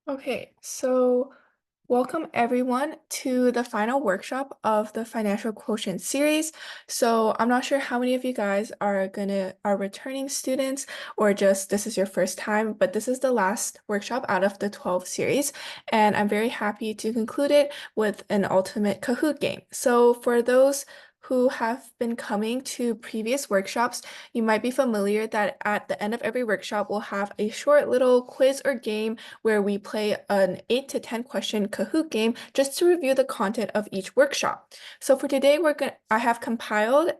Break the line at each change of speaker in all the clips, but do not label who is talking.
Okay, so welcome everyone to the final workshop of the Financial Quotient series. So I'm not sure how many of you guys are returning students or just this is your first time, but this is the last workshop out of the 12 series, and I'm very happy to conclude it with an ultimate Kahoot game. So for those who have been coming to previous workshops, you might be familiar that at the end of every workshop, we'll have a short little quiz or game where we play an 8 to 10 question Kahoot game just to review the content of each workshop. So for today, I have compiled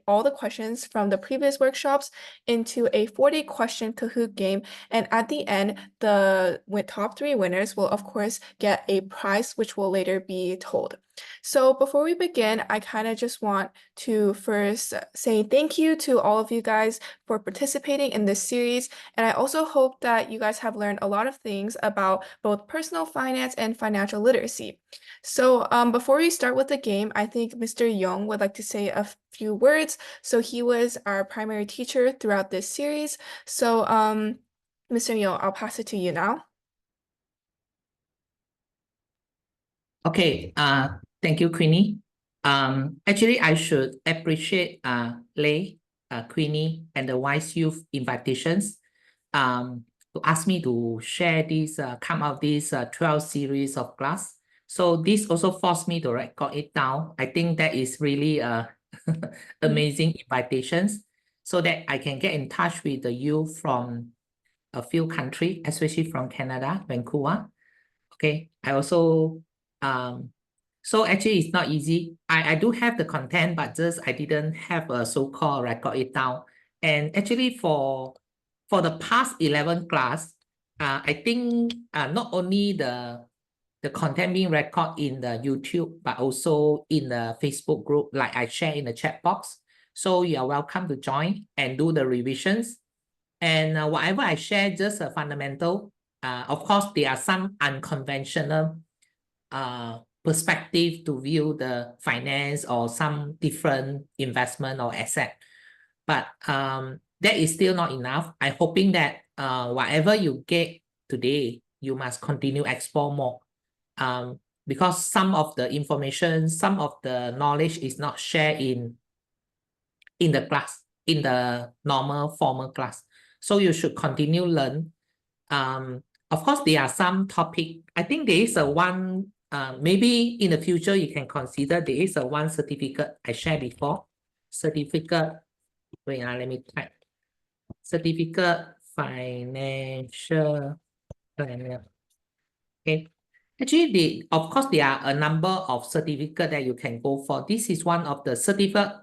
all the questions from the previous workshops into a 40 question Kahoot game. And at the end, the top three winners will of course get a prize, which will later be told. So before we begin, I kind of just want to first say thank you to all of you guys for participating in this series. And I also hope that you guys have learned a lot of things about both personal finance and financial literacy. So before we start with the game, I think Mr. Yong would like to say a few words. So he was our primary teacher throughout this series. So Mr. Yong, I'll pass it to you now.
Okay, thank you, Queenie. Actually, I should appreciate Lei, Queenie, and the Wise Youth invitations to ask me to share this, come out this 12 series of class. So this also forced me to record it down. I think that is really amazing invitations so that I can get in touch with the youth from a few countries, especially from Canada, Vancouver. Okay, I also so actually it's not easy. I do have the content, but just I didn't have a so-called record it down. And actually for the past 11 class, I think not only the content being recorded in the YouTube, but also in the Facebook group, like I share in the chat box. So you are welcome to join and do the revisions. And whatever I share, just a fundamental. Of course, there are some unconventional perspective to view the finance or some different investment or asset. But that is still not enough. I'm hoping that whatever you get today, you must continue explore more. Because some of the information, some of the knowledge is not shared in the class, in the normal formal class. So you should continue learn. Of course, there are some topic. I think there is a one, maybe in the future you can consider there is a one certificate I shared before. Certificate, wait, let me type. Certificate financial planner. Okay. Actually, of course, there are a number of certificates that you can go for. This is one of the certificate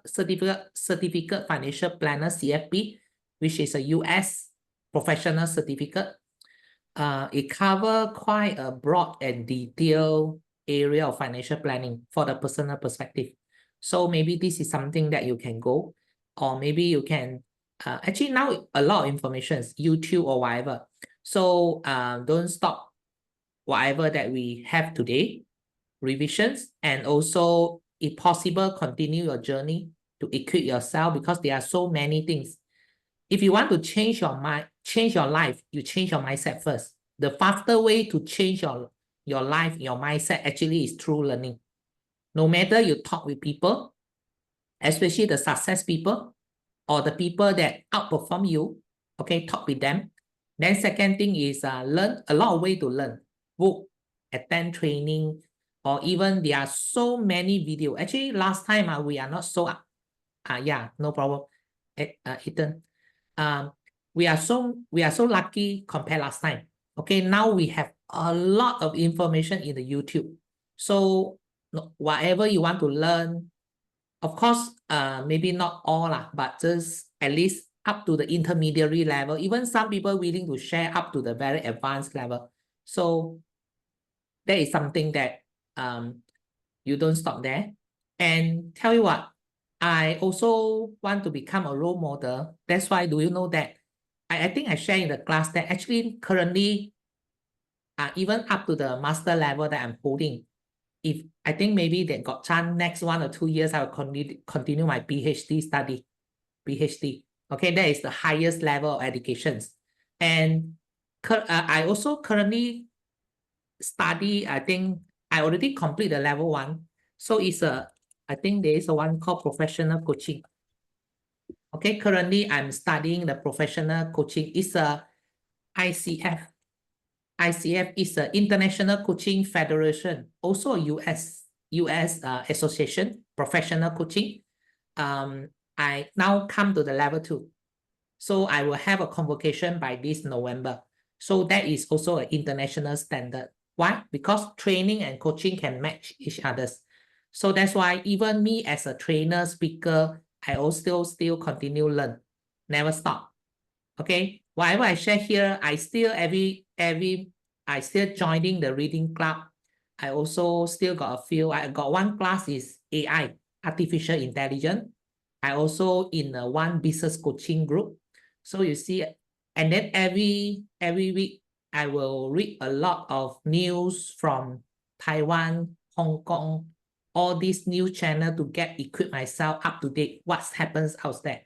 financial planner CFP, which is a US professional certificate. It covers quite a broad and detailed area of financial planning for the personal perspective. So maybe this is something that you can go, or maybe you can actually now a lot of information is YouTube or whatever. So don't stop whatever that we have today, revisions, and also if possible, continue your journey to equip yourself because there are so many things. If you want to change your mind, change your life, you change your mindset first. The faster way to change your life, your mindset actually is through learning. No matter you talk with people, especially the success people or the people that outperform you, okay, talk with them. Then second thing is learn a lot of way to learn. Book, attend training, or even there are so many video. Actually, last time we are not so, yeah, no problem. Ethan, we are so lucky compared last time. Okay, now we have a lot of information in the YouTube. So whatever you want to learn, of course, maybe not all but just at least up to the intermediary level. Even some people willing to share up to the very advanced level. So that is something that you don't stop there. And tell you what, I also want to become a role model. That's why, do you know that? I think I share in the class that actually currently, even up to the master level that I'm holding, if I think maybe they got chance next 1 or 2 years, I will continue my PhD study. PhD. Okay, that is the highest level of education. And I also currently study, I think I already complete the level 1. So it's I think there is a one called professional coaching. Okay, currently I'm studying the professional coaching. It's a ICF. ICF is an International Coaching Federation, also a US association, professional coaching. I now come to the level 2. So I will have a convocation by this November. So that is also an international standard. Why? Because training and coaching can match each other's. So that's why even me as a trainer, speaker, I also still continue learn, never stop. Okay, whatever I share here, I still I still joining the reading club. I also still got a few. I got one class is AI, artificial intelligence. I also in one business coaching group. So you see, and then every week I will read a lot of news from Taiwan, Hong Kong, all these news channel to get equip myself up to date. What happens out there?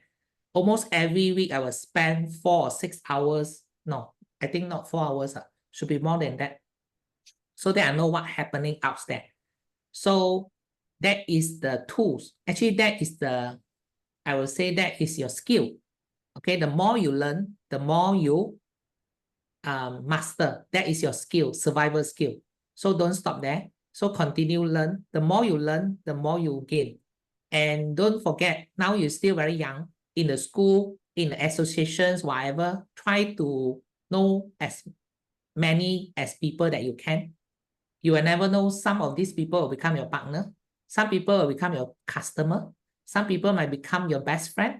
Almost every week I will spend 4 or 6 hours. No, I think not 4 hours. Should be more than that. So that I know what's happening out there. So that is the tools. Actually, that is I will say that is your skill. Okay, the more you learn, the more you master. That is your skill, survival skill. So don't stop there. So continue learn. The more you learn, the more you gain. And don't forget, now you're still very young, in the school, in the associations, whatever, try to know as many as people that you can. You will never know, some of these people will become your partner. Some people will become your customer. Some people might become your best friend.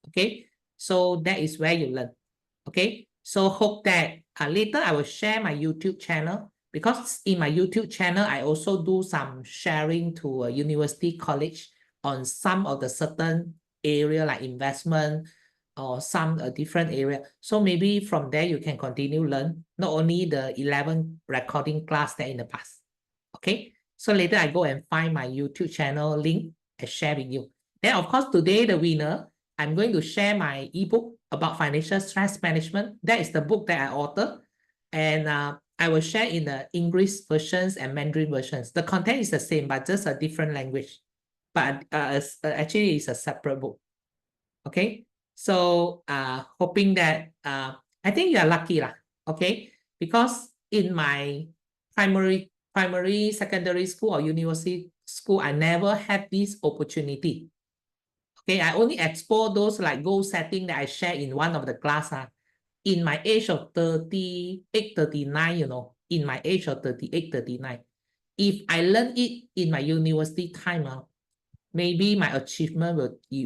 Okay, so that is where you learn. Okay, so hope that later I will share my YouTube channel, because in my YouTube channel, I also do some sharing to a university college on some of the certain area like investment or some different area. So maybe from there you can continue learn, not only the 11 recording class that in the past. Okay, so later I go and find my YouTube channel link and share with you. Then of course today the winner, I'm going to share my ebook about financial stress management. That is the book that I authored, and I will share in the English versions and Mandarin versions. The content is the same, but just a different language. But actually, it's a separate book. Okay, so hoping that I think you are lucky lah. Okay, because in my primary, secondary school or university school, I never had this opportunity. Okay, I only explore those like goal setting that I share in one of the class. In my age of 38, 39, in my age of 38, 39, if I learn it in my university time, maybe my achievement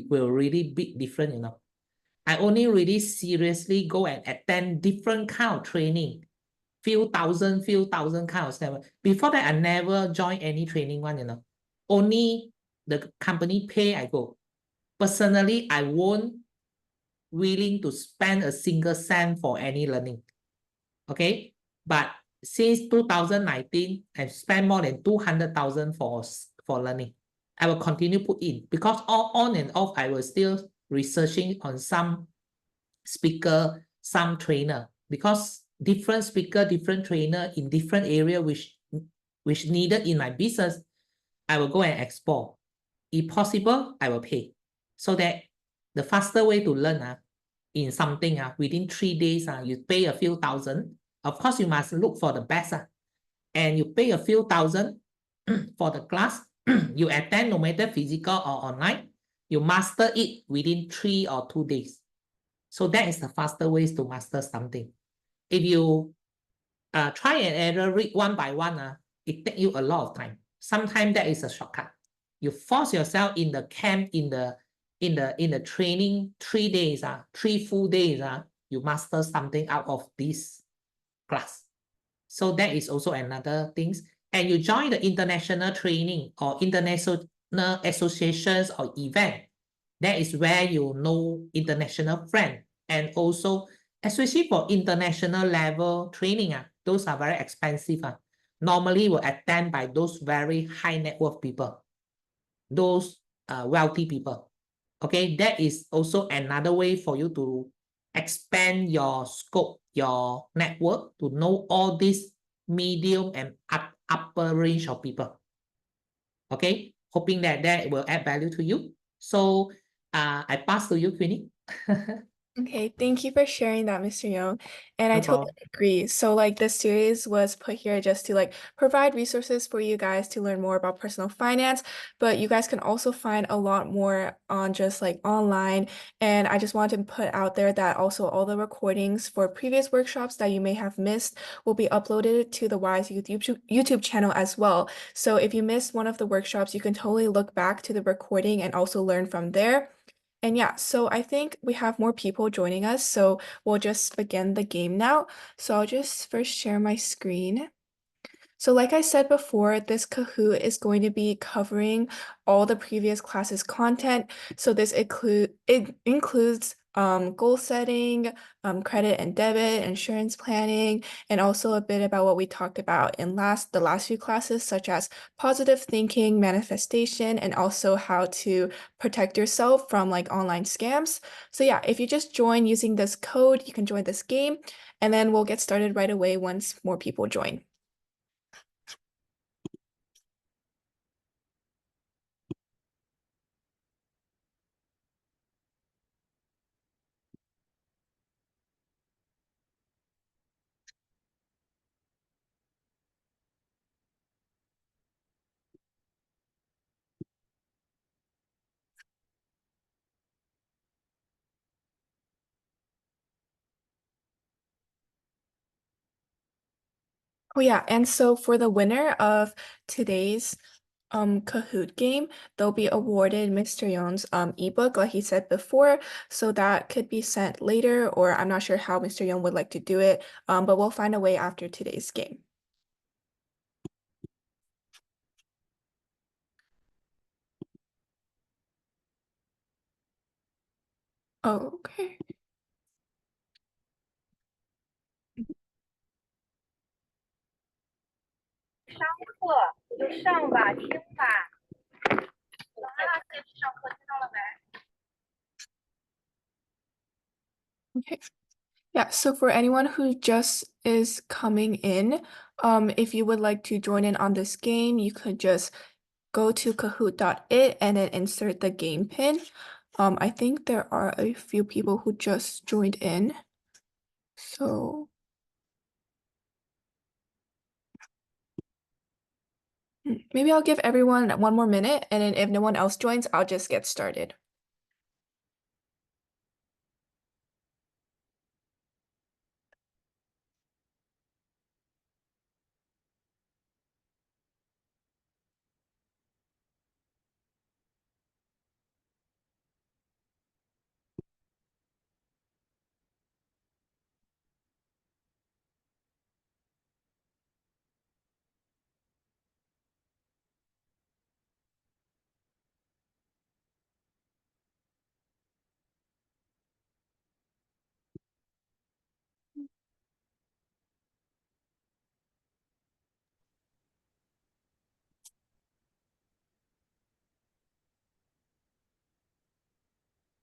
will really be different, I only really seriously go and attend different kind of training, few thousand kind of stuff. Before that, I never joined any training one, Only the company pay, I go. Personally, I won't willing to spend a single cent for any learning. Okay, but since 2019, I've spent more than 200,000 for learning. I will continue put in, because all on and off, I was still researching on some speaker, some trainer, because different speaker, different trainer in different area which needed in my business, I will go and explore. If possible, I will pay. So that the faster way to learn in something within 3 days, you pay a few thousand. Of course, you must look for the best. And you pay a few thousand for the class. You attend no matter physical or online. You master it within 3 or 2 days. So that is the faster ways to master something. If you try and error, read one by one, it takes you a lot of time. Sometimes that is a shortcut. You force yourself in the camp, in the training, 3 days, 3 full days, you master something out of this class. So that is also another thing. And you join the international training or international associations or event. That is where you know international friends. And also, especially for international level training, those are very expensive. Normally will attend by those very high net worth people, those wealthy people. Okay, that is also another way for you to expand your scope, your network, to know all these medium, and upper range of people. Okay, hoping that that will add value to you. So I pass to you, Queenie.
Okay, thank you for sharing that, Mr. Young. And I
No
totally
problem.
agree. So like this series was put here just to like provide resources for you guys to learn more about personal finance, but you guys can also find a lot more on just like online. And I just wanted to put out there that also all the recordings for previous workshops that you may have missed will be uploaded to the Wise YouTube channel as well. So if you missed one of the workshops, you can totally look back to the recording and also learn from there. And yeah, so I think we have more people joining us, so we'll just begin the game now. So I'll just first share my screen. So like I said before, this Kahoot is going to be covering all the previous classes content. So it includes goal setting, credit and debit, insurance planning, and also a bit about what we talked about in the last few classes, such as positive thinking, manifestation, and also how to protect yourself from like online scams. So yeah, if you just join using this code, you can join this game, and then we'll get started right away once more people join. Oh yeah, and so for the winner of today's Kahoot game, they'll be awarded Mr. Yon's ebook, like he said before. So that could be sent later, or I'm not sure how Mr. Yon would like to do it, but we'll find a way after today's game. Oh, okay.
课你就上吧，听吧。我们要先去上课，听到了没？
Okay. Yeah, so for anyone who just is coming in, if you would like to join in on this game, you could just go to kahoot.it and then insert the game pin. I think there are a few people who just joined in. So maybe I'll give everyone one more minute, and then if no one else joins, I'll just get started.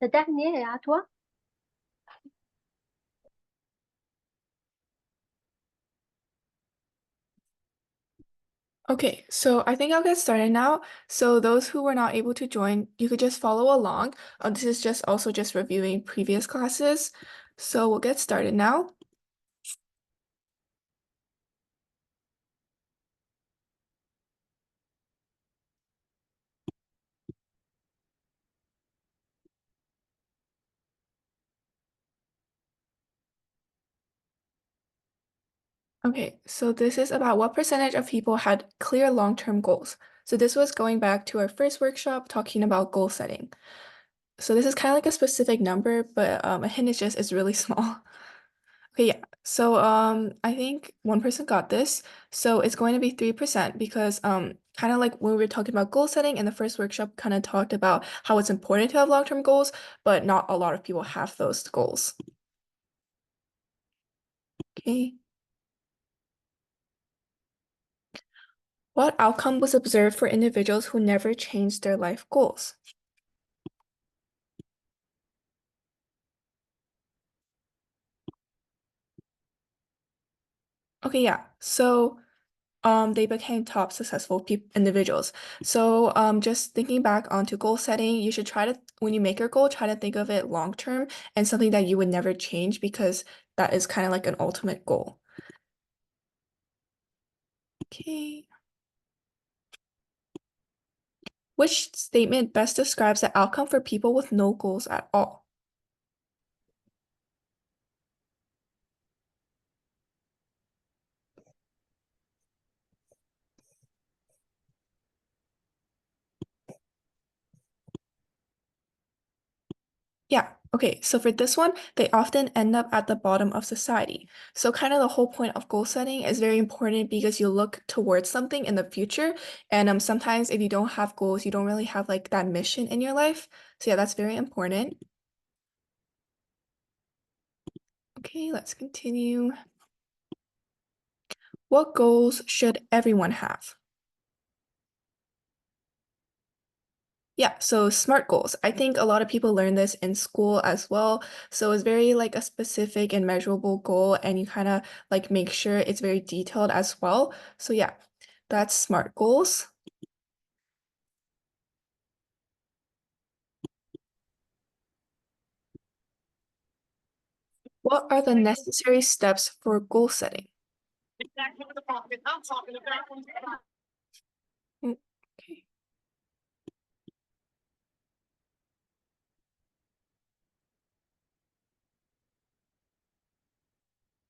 C'est terminé et à toi?
Okay, so I think I'll get started now. So those who were not able to join, you could just follow along. This is just also just reviewing previous classes. So we'll get started now. Okay, so this is about what percentage of people had clear long-term goals. So this was going back to our first workshop talking about goal setting. So this is kind of like a specific number, but a hint is just it's really small. Okay, yeah. So I think one person got this. So it's going to be 3% because kind of like when we were talking about goal setting in the first workshop, kind of talked about how it's important to have long-term goals, but not a lot of people have those goals. Okay. What outcome was observed for individuals who never changed their life goals? Okay, yeah. So they became top successful individuals. So just thinking back onto goal setting, you should try to, when you make your goal, try to think of it long term and something that you would never change because that is kind of like an ultimate goal. Okay. Which statement best describes the outcome for people with no goals at all? Yeah, okay, so for this one, they often end up at the bottom of society. So kind of the whole point of goal setting is very important because you look towards something in the future. And sometimes if you don't have goals, you don't really have like that mission in your life. So yeah, that's very important. Okay, let's continue. What goals should everyone have? Yeah, so SMART goals. I think a lot of people learn this in school as well. So it's very like a specific and measurable goal, and you kind of like make sure it's very detailed as well. So yeah, that's SMART goals. What are the necessary steps for goal setting? Mm, Okay.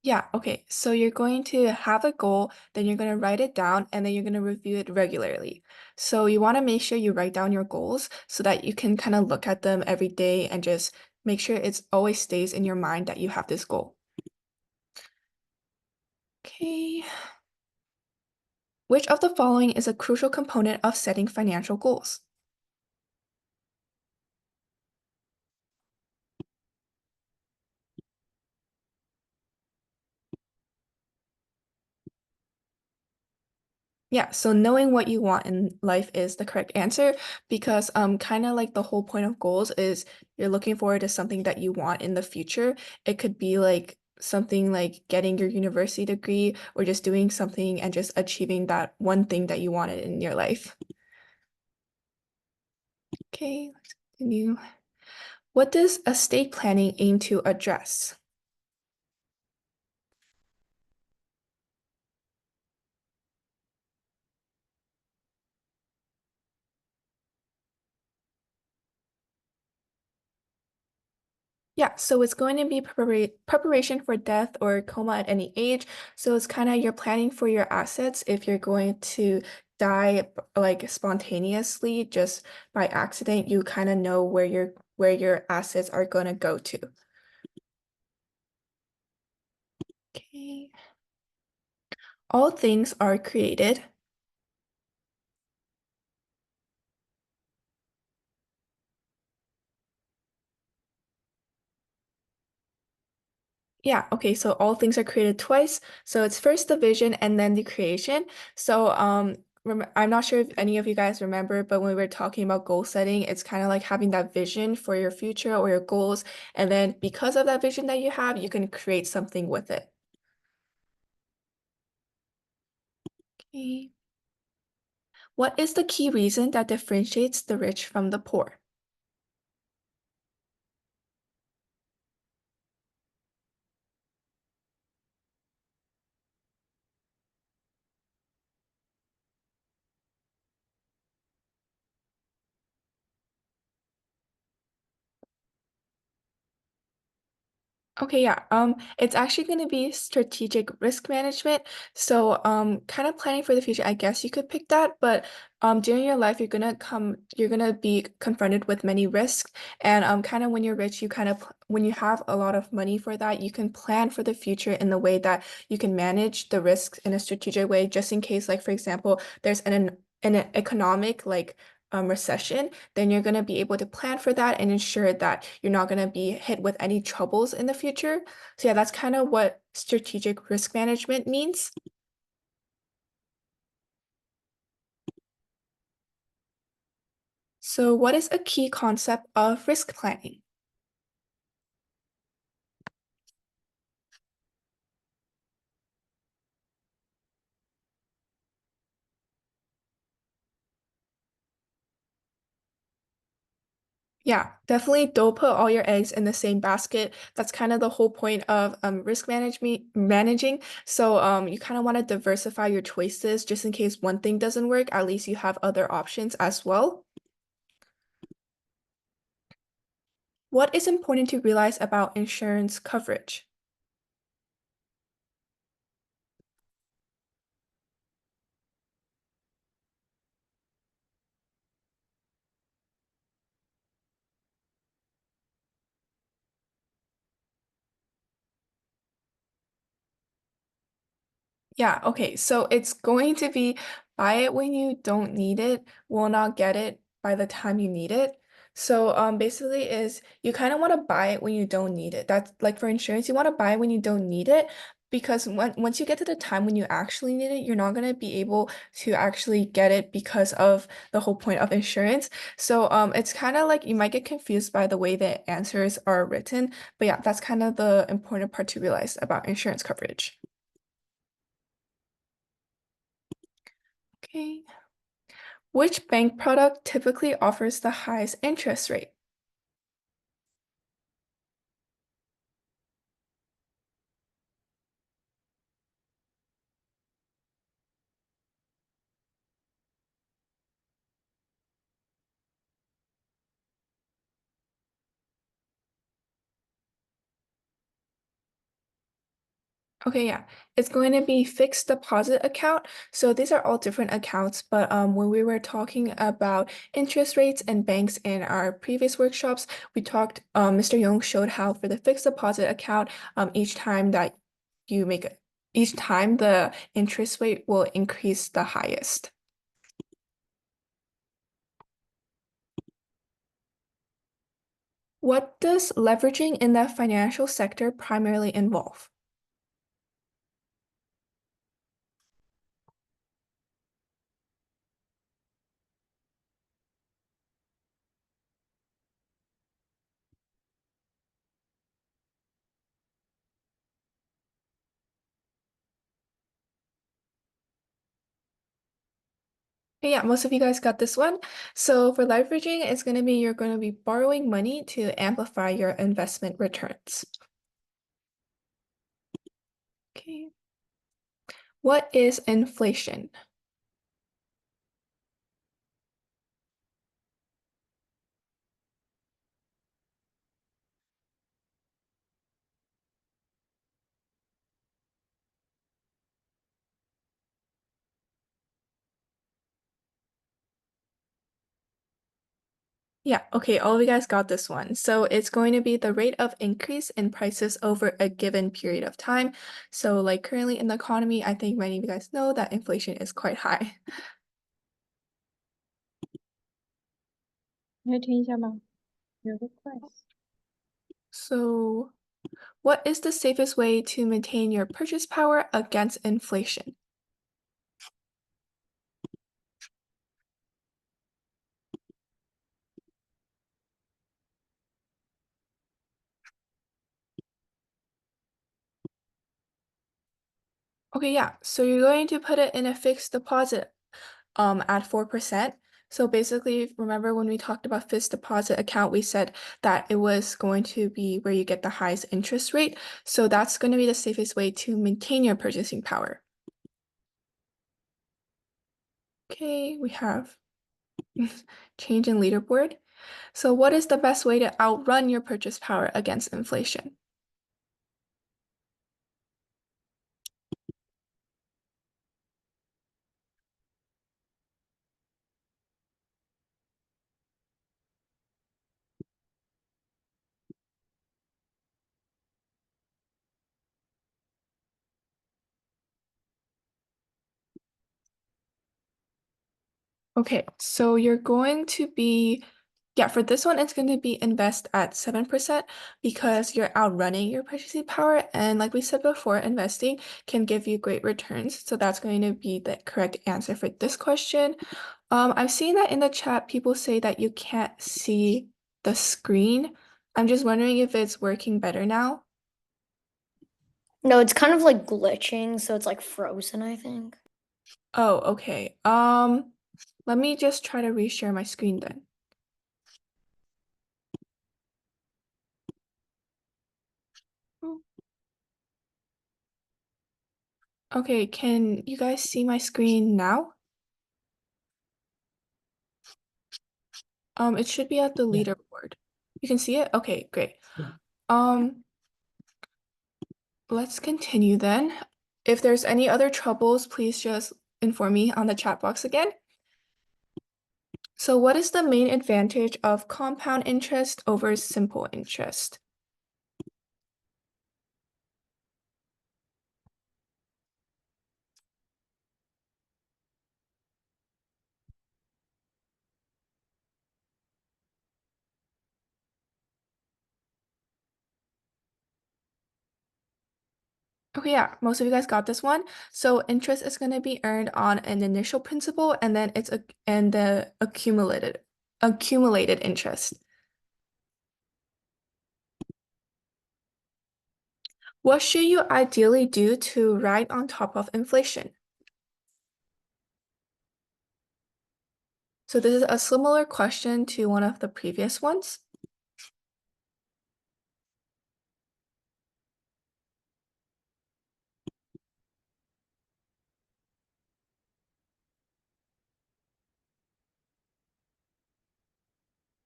Yeah, okay. So you're going to have a goal, then you're going to write it down, and then you're going to review it regularly. So you want to make sure you write down your goals so that you can kind of look at them every day and just make sure it's always stays in your mind that you have this goal. Okay. Which of the following is a crucial component of setting financial goals? Yeah, so knowing what you want in life is the correct answer because kind of like the whole point of goals is you're looking forward to something that you want in the future. It could be like something like getting your university degree or just doing something and just achieving that one thing that you wanted in your life. Okay, let's continue. What does estate planning aim to address? Yeah, so it's going to be preparation for death or coma at any age. So it's kind of you're planning for your assets if you're going to die like spontaneously just by accident, you kind of know where your assets are going to go to. Okay. All things are created. Yeah, okay, so all things are created twice. So it's first the vision and then the creation. So I'm not sure if any of you guys remember, but when we were talking about goal setting, it's kind of like having that vision for your future or your goals. And then because of that vision that you have, you can create something with it. Okay. What is the key reason that differentiates the rich from the poor? Okay, yeah. It's actually going to be strategic risk management. So, kind of planning for the future. I guess you could pick that, but during your life, you're gonna be confronted with many risks, and kind of when you're rich, when you have a lot of money for that, you can plan for the future in the way that you can manage the risks in a strategic way, just in case, like for example, there's an economic recession, then you're going to be able to plan for that and ensure that you're not going to be hit with any troubles in the future. So yeah, that's kind of what strategic risk management means. So what is a key concept of risk planning? Yeah, definitely don't put all your eggs in the same basket. That's kind of the whole point of risk managing. So you kind of want to diversify your choices just in case one thing doesn't work. At least you have other options as well. What is important to realize about insurance coverage? Yeah, okay. So it's going to be buy it when you don't need it, will not get it by the time you need it. So basically is you kind of want to buy it when you don't need it. That's like for insurance, you want to buy it when you don't need it because once you get to the time when you actually need it, you're not going to be able to actually get it because of the whole point of insurance. So it's kind of like you might get confused by the way the answers are written, but yeah, that's kind of the important part to realize about insurance coverage. Okay. Which bank product typically offers the highest interest rate? Okay, yeah, it's going to be fixed deposit account. So these are all different accounts, but when we were talking about interest rates and banks in our previous workshops, we talked, Mr. Yong showed how for the fixed deposit account, each time that you make it, each time the interest rate will increase the highest. What does leveraging in the financial sector primarily involve? Yeah, most of you guys got this one. So for leveraging, it's going to be you're going to be borrowing money to amplify your investment returns. Okay. What is inflation? Yeah, okay, all of you guys got this one. So it's going to be the rate of increase in prices over a given period of time. So like currently in the economy, I think many of you guys know that inflation is quite high.
你会听一下吗？有个 price。
So what is the safest way to maintain your purchase power against inflation? Okay, yeah. So you're going to put it in a fixed deposit at 4%. So basically, remember when we talked about fixed deposit account, we said that it was going to be where you get the highest interest rate. So that's going to be the safest way to maintain your purchasing power. Okay, we have change in leaderboard. So what is the best way to outrun your purchase power against inflation? Okay, so you're going to be, yeah, for this one, it's going to be invest at 7% because you're outrunning your purchasing power. And like we said before, investing can give you great returns. So that's going to be the correct answer for this question. I've seen that in the chat, people say that you can't see the screen. I'm just wondering if it's working better now.
No, it's kind of like glitching, so it's like frozen, I think.
Oh, okay. Let me just try to reshare my screen then. Okay, can you guys see my screen now? It should be at the
Yeah.
leaderboard. You can see it? Okay, great.
Yeah.
Let's continue then. If there's any other troubles, please just inform me on the chat box again. So what is the main advantage of compound interest over simple interest? Okay, yeah, most of you guys got this one. So interest is going to be earned on an initial principal, and then the accumulated interest. What should you ideally do to ride on top of inflation? So this is a similar question to one of the previous ones.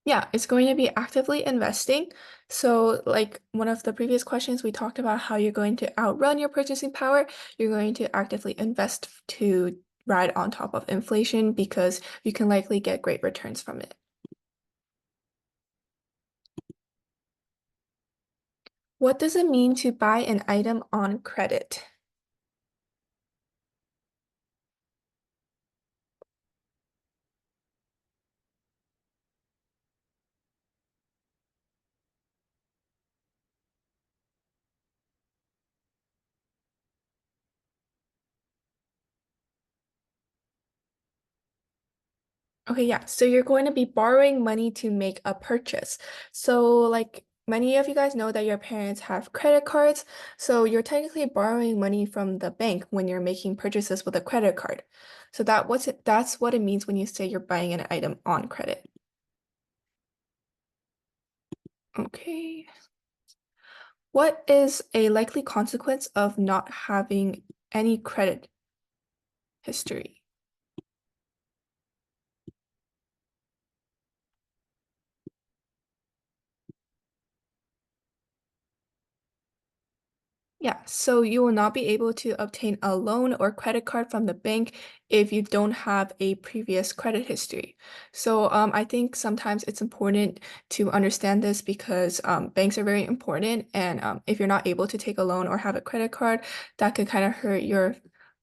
Yeah, it's going to be actively investing. So like one of the previous questions, we talked about how you're going to outrun your purchasing power. You're going to actively invest to ride on top of inflation because you can likely get great returns from it. What does it mean to buy an item on credit? Okay, yeah. So you're going to be borrowing money to make a purchase. So like many of you guys know that your parents have credit cards. So you're technically borrowing money from the bank when you're making purchases with a credit card. So that's what it means when you say you're buying an item on credit. Okay. What is a likely consequence of not having any credit history? Yeah, so you will not be able to obtain a loan or credit card from the bank if you don't have a previous credit history. So I think sometimes it's important to understand this because banks are very important, and if you're not able to take a loan or have a credit card, that could kind of hurt your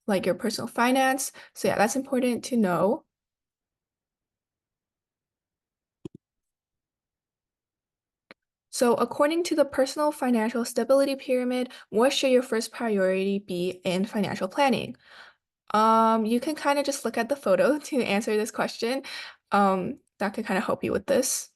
personal finance. So yeah, that's important to know. So according to the personal financial stability pyramid, what should your first priority be in financial planning? You can kind of just look at the photo to answer this question. That could kind of help you with this.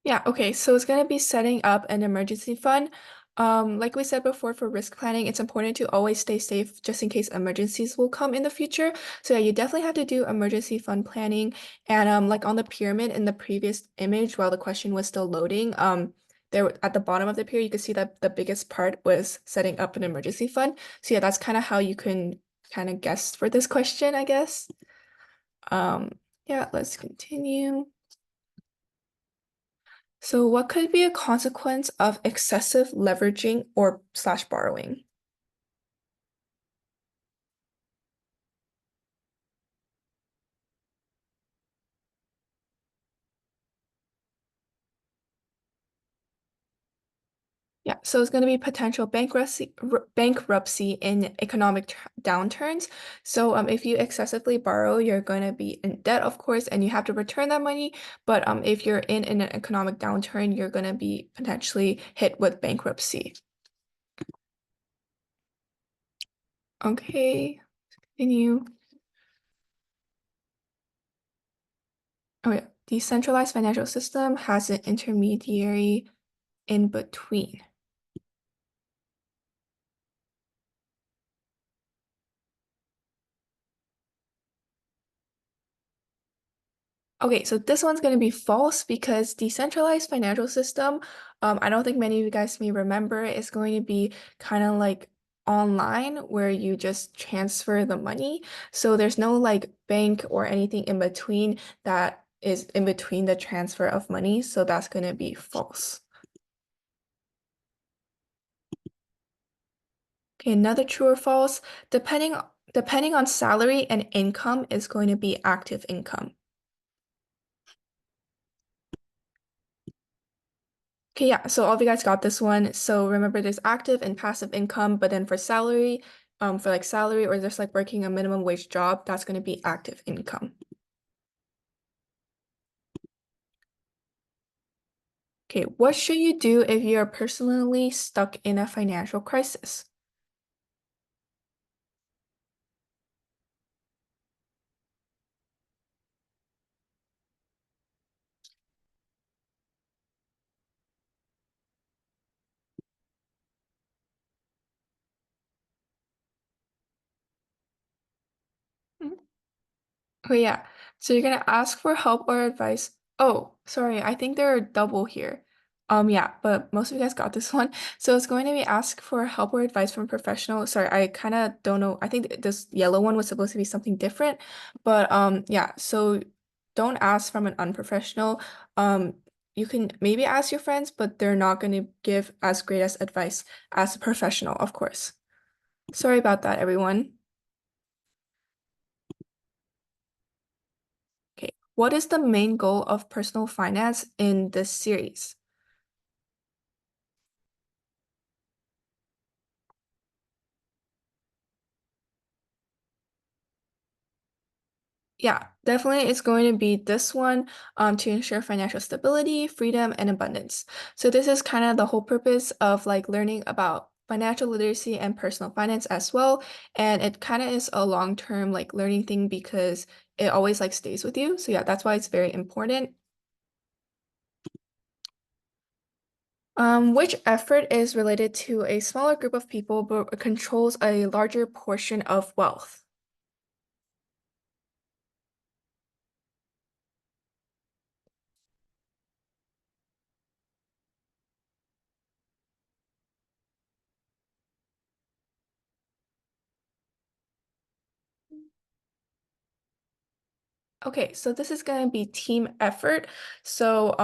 Yeah, okay, so it's going to be setting up an emergency fund. Like we said before, for risk planning, it's important to always stay safe just in case emergencies will come in the future. So yeah, you definitely have to do emergency fund planning. And like on the pyramid in the previous image, while the question was still loading, there at the bottom of the pyramid, you can see that the biggest part was setting up an emergency fund. So yeah, that's kind of how you can kind of guess for this question, I guess. Um, yeah, let's continue. So what could be a consequence of excessive leveraging or slash borrowing? Yeah, so it's going to be potential bankruptcy in economic downturns. So if you excessively borrow, you're going to be in debt, of course, and you have to return that money. But if you're in an economic downturn, you're going to be potentially hit with bankruptcy. Okay, continue. Oh yeah, decentralized financial system has an intermediary in between. Okay, so this one's going to be false because decentralized financial system, I don't think many of you guys may remember, is going to be kind of like online where you just transfer the money. So there's no like bank or anything in between that is in between the transfer of money. So that's going to be false. Okay, another true or false, depending on salary and income is going to be active income. Okay, yeah, so all of you guys got this one. So remember there's active and passive income, but then for salary, for like salary or just like working a minimum wage job, that's going to be active income. Okay, what should you do if you're personally stuck in a financial crisis? Oh yeah. So you're gonna ask for help or advice. Oh, sorry, I think there are double here. Yeah, but most of you guys got this one. So it's going to be ask for help or advice from a professional. Sorry, I kind of don't know. I think this yellow one was supposed to be something different, but yeah, so don't ask from an unprofessional. Um, you can maybe ask your friends, but they're not going to give as great as advice as a professional, of course. Sorry about that, everyone. Okay, what is the main goal of personal finance in this series? Yeah, definitely it's going to be this one to ensure financial stability, freedom, and abundance. So this is kind of the whole purpose of like learning about financial literacy and personal finance as well. And it kind of is a long-term like learning thing because it always like stays with you. So yeah, that's why it's very important. Which effort is related to a smaller group of people but controls a larger portion of wealth? Okay, so this is going to be team effort. So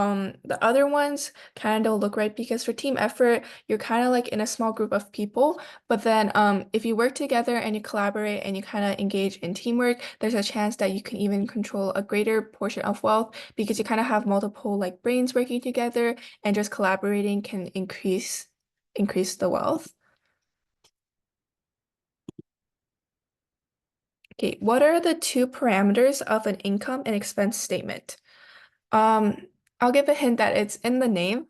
the other ones kind of don't look right because for team effort, you're kind of like in a small group of people. But then if you work together and you collaborate and you kind of engage in teamwork, there's a chance that you can even control a greater portion of wealth because you kind of have multiple like brains working together and just collaborating can increase the wealth. Okay, what are the two parameters of an income and expense statement? Um, I'll give a hint that it's in the name.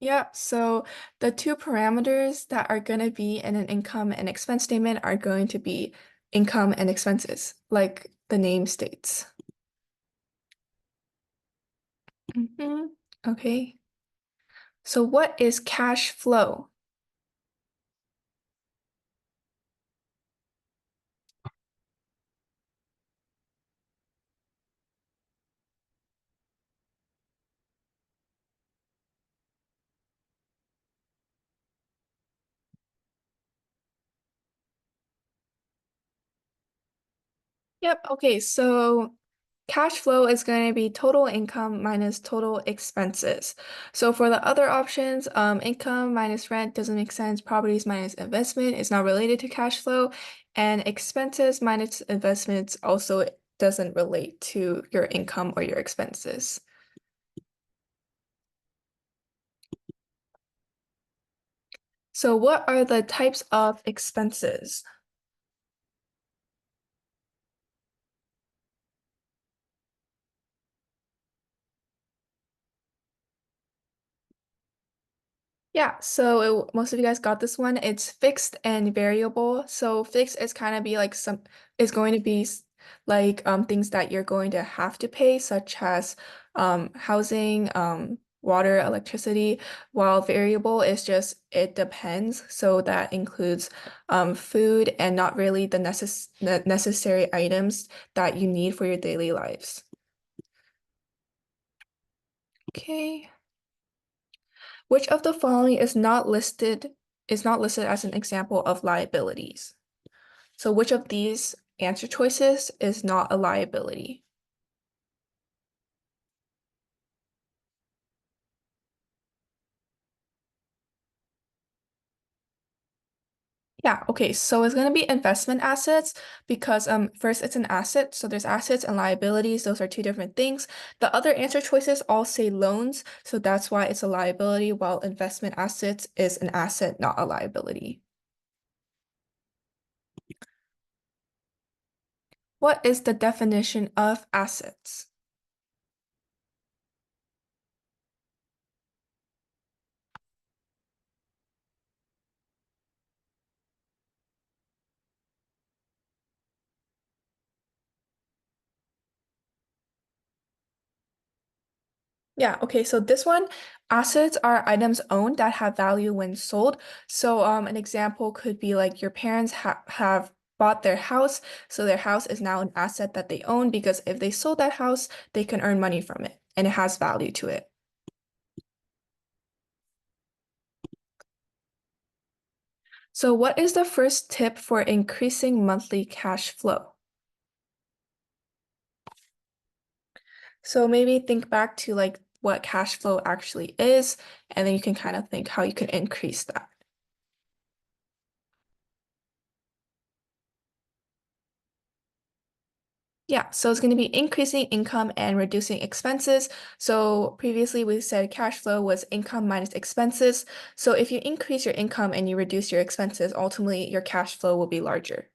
Yeah, so the two parameters that are going to be in an income and expense statement are going to be income and expenses, like the name states. Okay. So what is cash flow? Yep, okay, so cash flow is going to be total income minus total expenses. So for the other options, income minus rent doesn't make sense. Properties minus investment is not related to cash flow. And expenses minus investments also doesn't relate to your income or your expenses. So what are the types of expenses? Yeah, so most of you guys got this one. It's fixed and variable. So fixed is kind of be like is going to be like things that you're going to have to pay, such as housing, water, electricity, while variable is just it depends. So that includes food and not really the necessary items that you need for your daily lives. Okay. Which of the following is not listed as an example of liabilities? So which of these answer choices is not a liability? Yeah, okay, so it's going to be investment assets because first it's an asset, so there's assets and liabilities, those are two different things. The other answer choices all say loans, so that's why it's a liability, while investment assets is an asset, not a liability. What is the definition of assets? Yeah, okay, so this one, assets are items owned that have value when sold. So an example could be like your parents have bought their house, so their house is now an asset that they own because if they sold that house, they can earn money from it and it has value to it. So what is the first tip for increasing monthly cash flow? So maybe think back to like what cash flow actually is, and then you can kind of think how you can increase that. Yeah, so it's going to be increasing income and reducing expenses. So previously we said cash flow was income minus expenses. So if you increase your income and you reduce your expenses, ultimately your cash flow will be larger.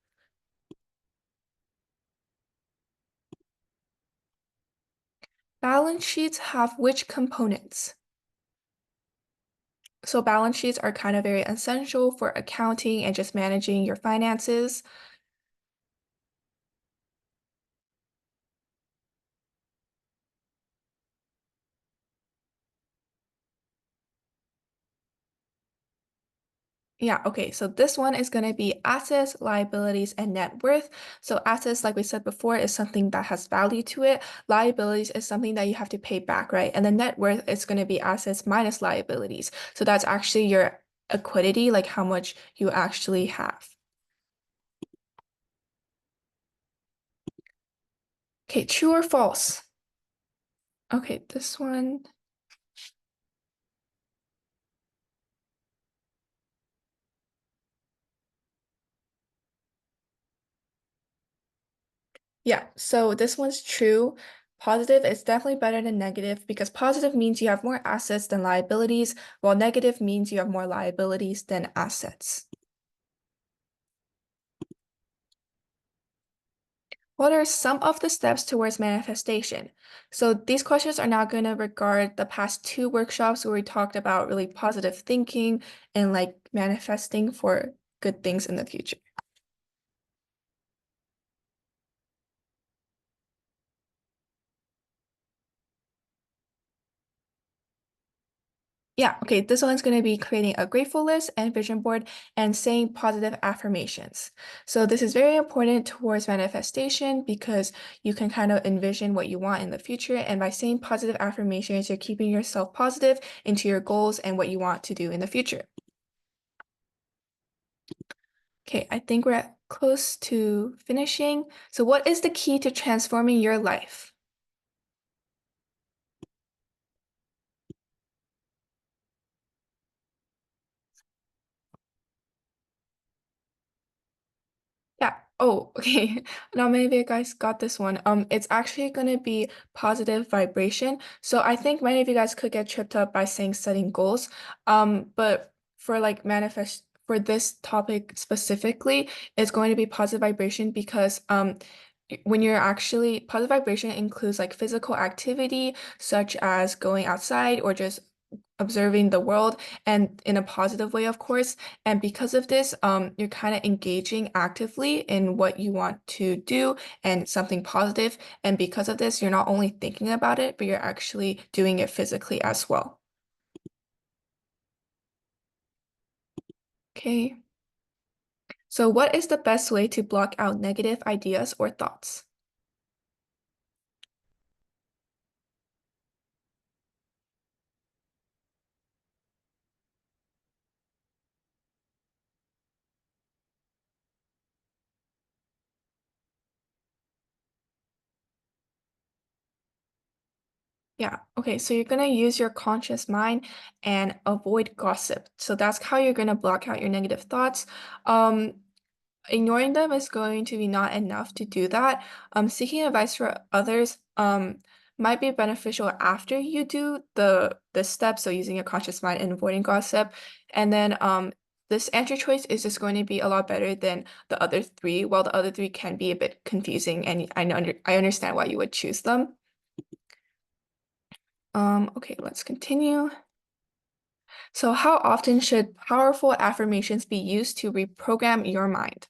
Balance sheets have which components? So balance sheets are kind of very essential for accounting and just managing your finances. Yeah, okay, so this one is going to be assets, liabilities, and net worth. So assets, like we said before, is something that has value to it. Liabilities is something that you have to pay back, right? And the net worth is going to be assets minus liabilities. So that's actually your equity, like how much you actually have. Okay, true or false? Okay, this one. Yeah, so this one's true. Positive is definitely better than negative because positive means you have more assets than liabilities, while negative means you have more liabilities than assets. What are some of the steps towards manifestation? So these questions are now going to regard the past two workshops where we talked about really positive thinking and like manifesting for good things in the future. Yeah, okay, this one's going to be creating a grateful list and vision board and saying positive affirmations. So this is very important towards manifestation because you can kind of envision what you want in the future. And by saying positive affirmations, you're keeping yourself positive into your goals and what you want to do in the future. Okay, I think we're close to finishing. So what is the key to transforming your life? Yeah. Oh, okay. Now maybe you guys got this one. It's actually gonna be positive vibration. So I think many of you guys could get tripped up by saying setting goals. But for like manifest for this topic specifically, it's going to be positive vibration because when you're actually positive vibration includes like physical activity such as going outside or just observing the world and in a positive way, of course. And because of this, you're kind of engaging actively in what you want to do and something positive. And because of this, you're not only thinking about it, but you're actually doing it physically as well. Okay. So what is the best way to block out negative ideas or thoughts? Yeah, okay, so you're gonna use your conscious mind and avoid gossip. So that's how you're gonna block out your negative thoughts. Ignoring them is going to be not enough to do that. Seeking advice for others might be beneficial after you do the steps, so using your conscious mind and avoiding gossip. And then this answer choice is just going to be a lot better than the other three, while the other three can be a bit confusing, and I understand why you would choose them. Okay, let's continue. So how often should powerful affirmations be used to reprogram your mind?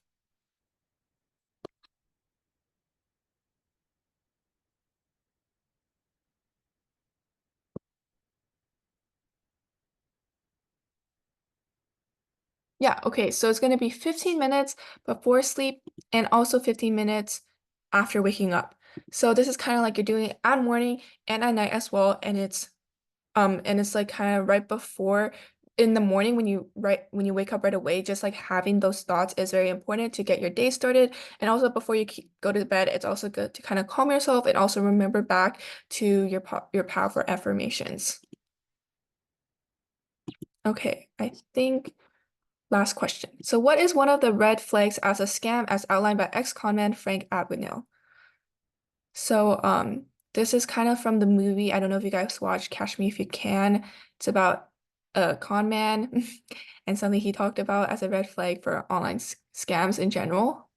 Yeah, okay, so it's going to be 15 minutes before sleep and also 15 minutes after waking up. So this is kind of like you're doing it at morning and at night as well, and it's like kind of right before in the morning when you wake up right away, just like having those thoughts is very important to get your day started. And also before you go to bed, it's also good to kind of calm yourself and also remember back to your powerful affirmations. Okay, I think last question. So what is one of the red flags as a scam as outlined by ex-conman Frank Abagnale? So this is kind of from the movie. I don't know if you guys watched Catch Me If You Can. It's about a con man and something he talked about as a red flag for online scams in general.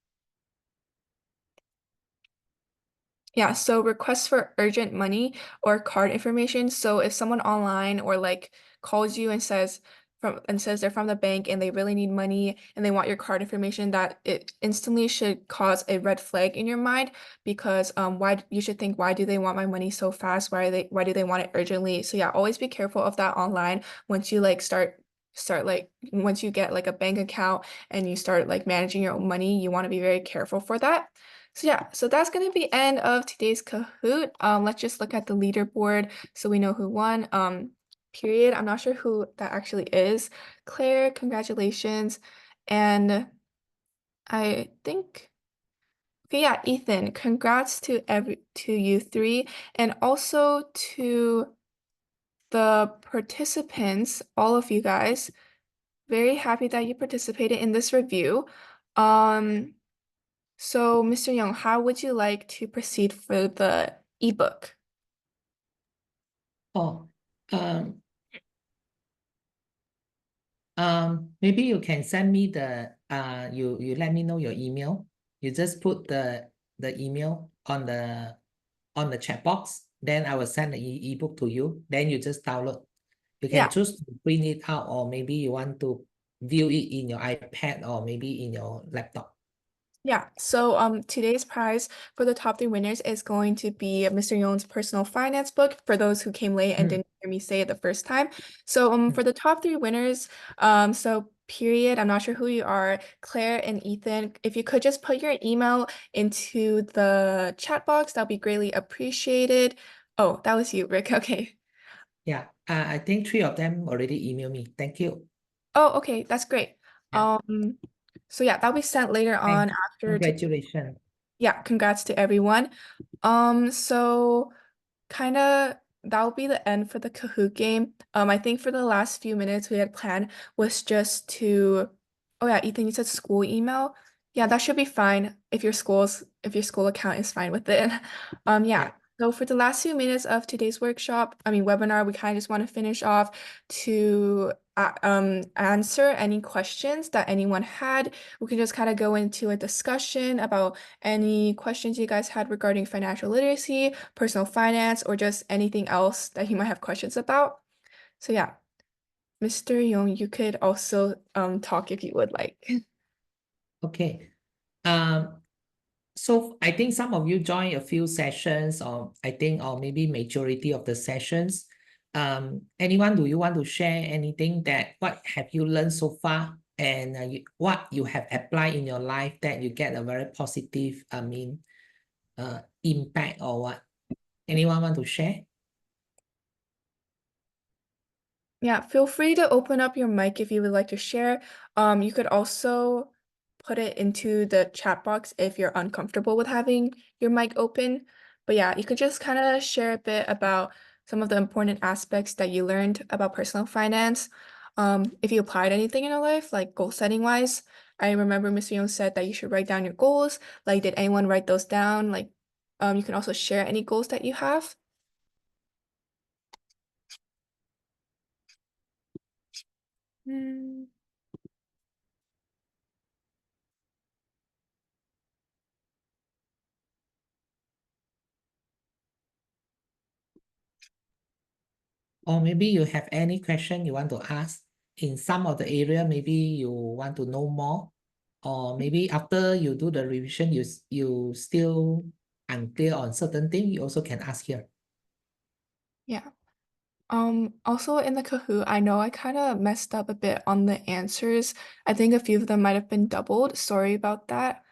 Yeah, so requests for urgent money or card information. So if someone online or like calls you and says they're from the bank and they really need money and they want your card information, that it instantly should cause a red flag in your mind because why you should think, why do they want my money so fast? Why do they want it urgently? So yeah, always be careful of that online once you like start like once you get like a bank account and you start like managing your own money, you want to be very careful for that. So yeah, so that's going to be end of today's Kahoot. Let's just look at the leaderboard so we know who won. Period. I'm not sure who that actually is. Claire, congratulations. And I think, okay, yeah, Ethan, congrats to you three, and also to the participants, all of you guys. Very happy that you participated in this review. So, Mr. Young, how would you like to proceed for the ebook?
Oh, um, maybe you can send me you let me know your email. You just put the email on the chat box. Then I will send the ebook to you. Then you just download. You can
Yeah.
choose to print it out, or maybe you want to view it in your iPad or maybe in your laptop.
Yeah, so today's prize for the top three winners is going to be Mr. Young's personal finance book for those who came late and didn't hear me say it the first time. So for the top three winners, so period, I'm not sure who you are, Claire and Ethan, if you could just put your email into the chat box, that'll be greatly appreciated. Oh, that was you, Rick. Okay.
Yeah, I think 3 of them already emailed me. Thank you.
Oh, okay, that's great.
Yeah.
So yeah, that'll be sent later on
Thanks.
after.
Congratulations.
Yeah, congrats to everyone. So kind of that'll be the end for the Kahoot game. I think for the last few minutes we had planned was just to, oh yeah, Ethan, you said school email. Yeah, that should be fine if your school account is fine with it. Yeah.
Yeah.
So for the last few minutes of today's webinar, we kind of just want to finish off to answer any questions that anyone had. We can just kind of go into a discussion about any questions you guys had regarding financial literacy, personal finance, or just anything else that you might have questions about. So yeah, Mr. Yong, you could also talk if you would like.
Okay. So I think some of you join a few sessions, or maybe majority of the sessions. Anyone, do you want to share anything that what have you learned so far, and what you have applied in your life that you get a very positive, impact or what? Anyone want to share?
Yeah, feel free to open up your mic if you would like to share. You could also put it into the chat box if you're uncomfortable with having your mic open. But yeah, you could just kind of share a bit about some of the important aspects that you learned about personal finance. If you applied anything in your life, like goal setting wise. I remember Mr. Young said that you should write down your goals. Like, did anyone write those down? Like, you can also share any goals that you have. Hmm.
Or maybe you have any question you want to ask in some of the area, maybe you want to know more, or maybe after you do the revision, you still unclear on certain thing, you also can ask here.
Yeah. Also in the Kahoot, I know I kind of messed up a bit on the answers. I think a few of them might have been doubled. Sorry about that.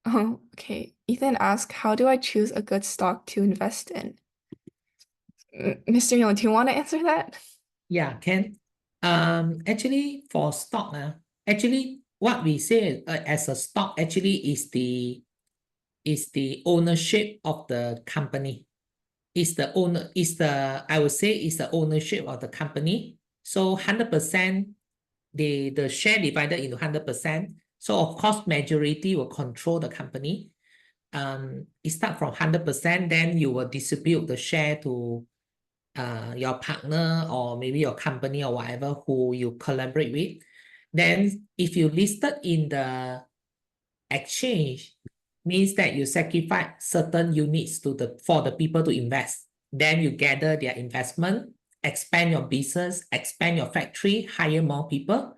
Oh, okay. Ethan asked, how do I choose a good stock to invest in? Mr. Young, do you want to answer that?
Yeah, can. Actually, for stock, actually, what we say as a stock actually is the ownership of the company. I would say is the ownership of the company. So 100%, the share divided into 100%. So of course, majority will control the company. It start from 100%, then you will distribute the share to your partner or maybe your company or whatever who you collaborate with. Then if you listed in the exchange, means that you sacrifice certain units for the people to invest. Then you gather their investment, expand your business, expand your factory, hire more people.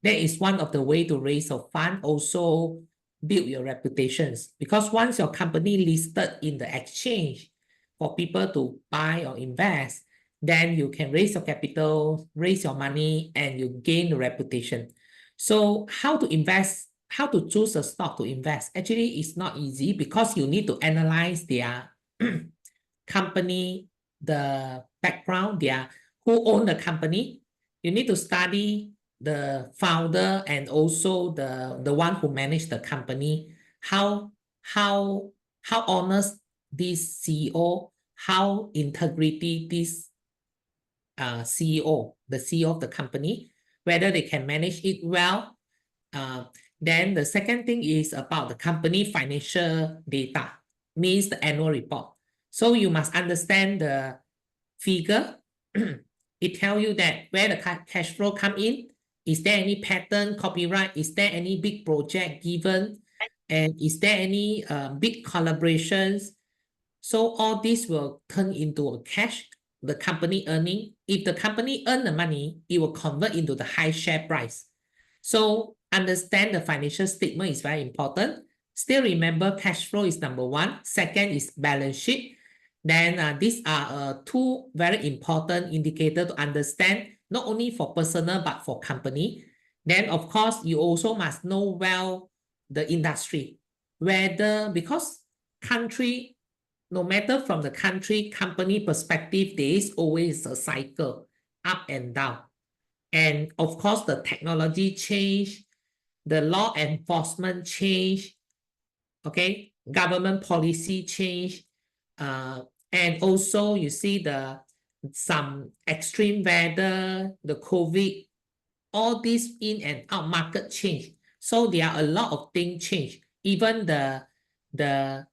That is one of the way to raise a fund, also build your reputations. Because once your company listed in the exchange for people to buy or invest, then you can raise your capital, raise your money, and you gain the reputation. So how to invest, how to choose a stock to invest? Actually, it's not easy because you need to analyze their company, the background, who own the company. You need to study the founder and also the one who managed the company. How honest this CEO, how integrity this CEO, the CEO of the company, whether they can manage it well. Then the second thing is about the company financial data, means the annual report. So you must understand the figure. It tells you that where the cash flow come in, is there any pattern, copyright, is there any big project given, and is there any big collaborations. So all this will turn into a cash, the company earning. If the company earn the money, it will convert into the high share price. So understand the financial statement is very important. Still remember cash flow is number one. Second is balance sheet. Then these are two very important indicators to understand, not only for personal but for company. Then of course, you also must know well the industry, whether because country, no matter from the country, company perspective, there is always a cycle up and down. And of course, the technology change, the law enforcement change, okay, government policy change, and also you see some extreme weather, the COVID, all this in and out market change. So there are a lot of things change. Even the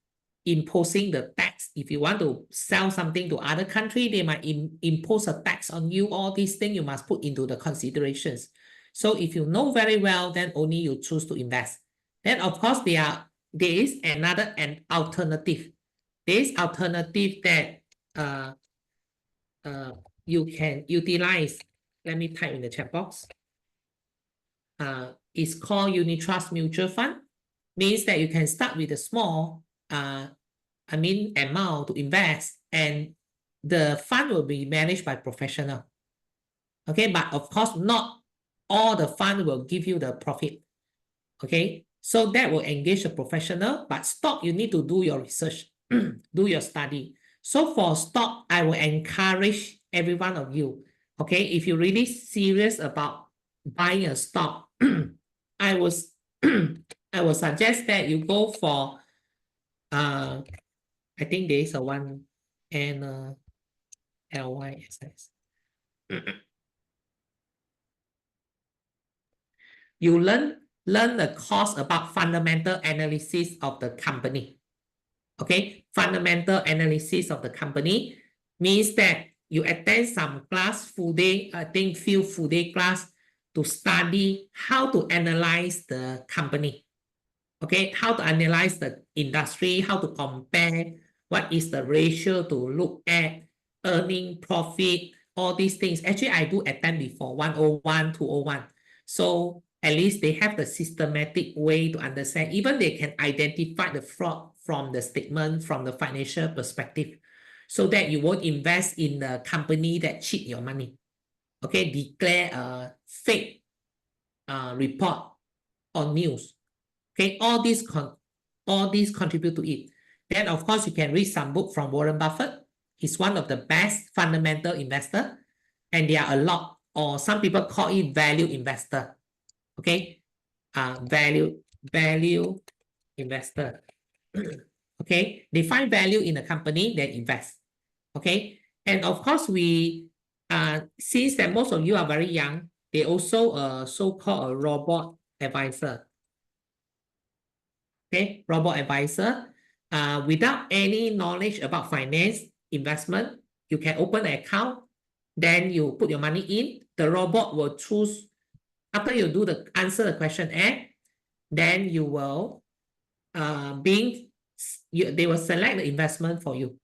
imposing the tax. If you want to sell something to other country, they might impose a tax on you. All these things you must put into the considerations. So if you know very well, then only you choose to invest. Then of course there is an alternative. There is alternative that you can utilize, let me type in the chat box. It's called Unit Trust Mutual Fund. Means that you can start with a small, amount to invest, and the fund will be managed by professional. Okay, but of course, not all the fund will give you the profit. Okay, so that will engage a professional, but stock, you need to do your research, do your study. So for stock, I will encourage every one of you. Okay, if you're really serious about buying a stock, I was I will suggest that you go for I think there is a one and LYSS. You learn the course about fundamental analysis of the company. Okay, fundamental analysis of the company means that you attend some class full day, I think few full day class to study how to analyze the company. Okay, how to analyze the industry, how to compare, what is the ratio to look at, earning, profit, all these things. Actually, I do attend before 101, 201. So at least they have the systematic way to understand. Even they can identify the fraud from the statement, from the financial perspective, so that you won't invest in a company that cheat your money. Okay, declare a fake report or news. Okay, all these contribute to it. Then, of course, you can read some book from Warren Buffett. He's one of the best fundamental investor, and there are a lot, or some people call it value investor. Okay, value investor. Okay, they find value in a company, they invest. Okay, and of course, we since that most of you are very young, they also so-called a robot advisor. Okay, robot advisor. Without any knowledge about finance, investment, you can open an account, then you put your money in. The robot will choose, after you do the answer the questionnaire, then you will they will select the investment for you.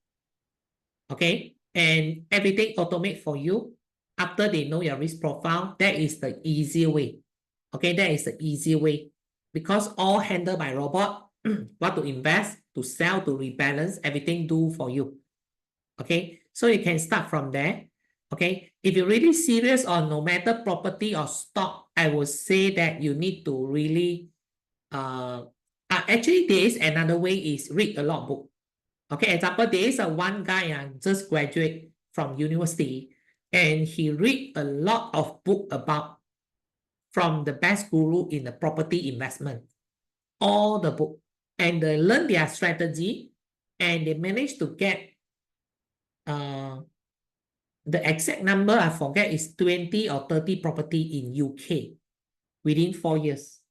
Okay, and everything automate for you after they know your risk profile. That is the easy way. Okay, that is the easy way, because all handled by robot. What to invest, to sell, to rebalance, everything do for you. Okay, so you can start from there. Okay, if you're really serious on no matter property or stock, I would say that you need to really actually there is another way, is read a lot of book. Okay, example, there is one guy just graduate from university, and he read a lot of book about from the best guru in the property investment, all the book, and they learn their strategy, and they manage to get the exact number I forget is 20 or 30 property in UK within 4 years.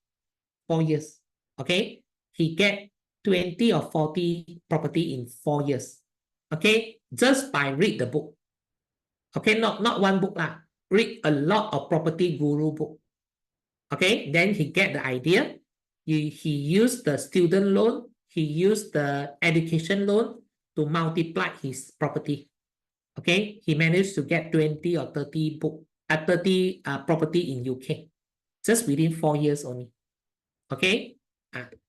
4 years. Okay, he get 20 or 40 property in 4 years. Okay, just by read the book. Okay, not one book lah. Read a lot of property guru book. Okay, then he get the idea. He used the student loan, he used the education loan to multiply his property. Okay, he managed to get 20 or 30 property in UK just within 4 years only. Okay,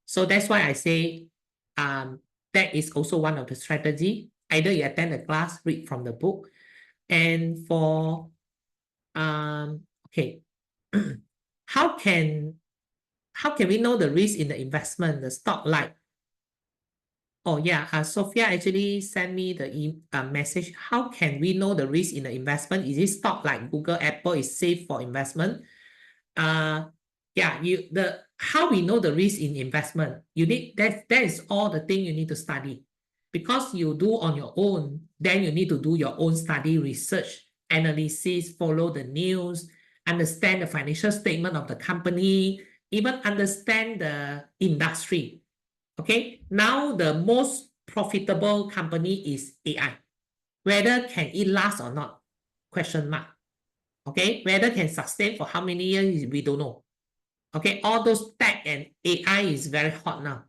so that's why I say that is also one of the strategy. Either you attend a class, read from the book, and for okay, how can we know the risk in the investment, the stock like? Oh yeah, Sophia actually sent me the message. How can we know the risk in the investment? Is it stock like Google, Apple is safe for investment? Yeah, how we know the risk in investment? You need that is all the thing you need to study. Because you do on your own, then you need to do your own study, research, analysis, follow the news, understand the financial statement of the company, even understand the industry. Okay, now the most profitable company is AI. Whether can it last or not? Question mark. Okay, whether can sustain for how many years, we don't know. Okay, all those tech and AI is very hot now.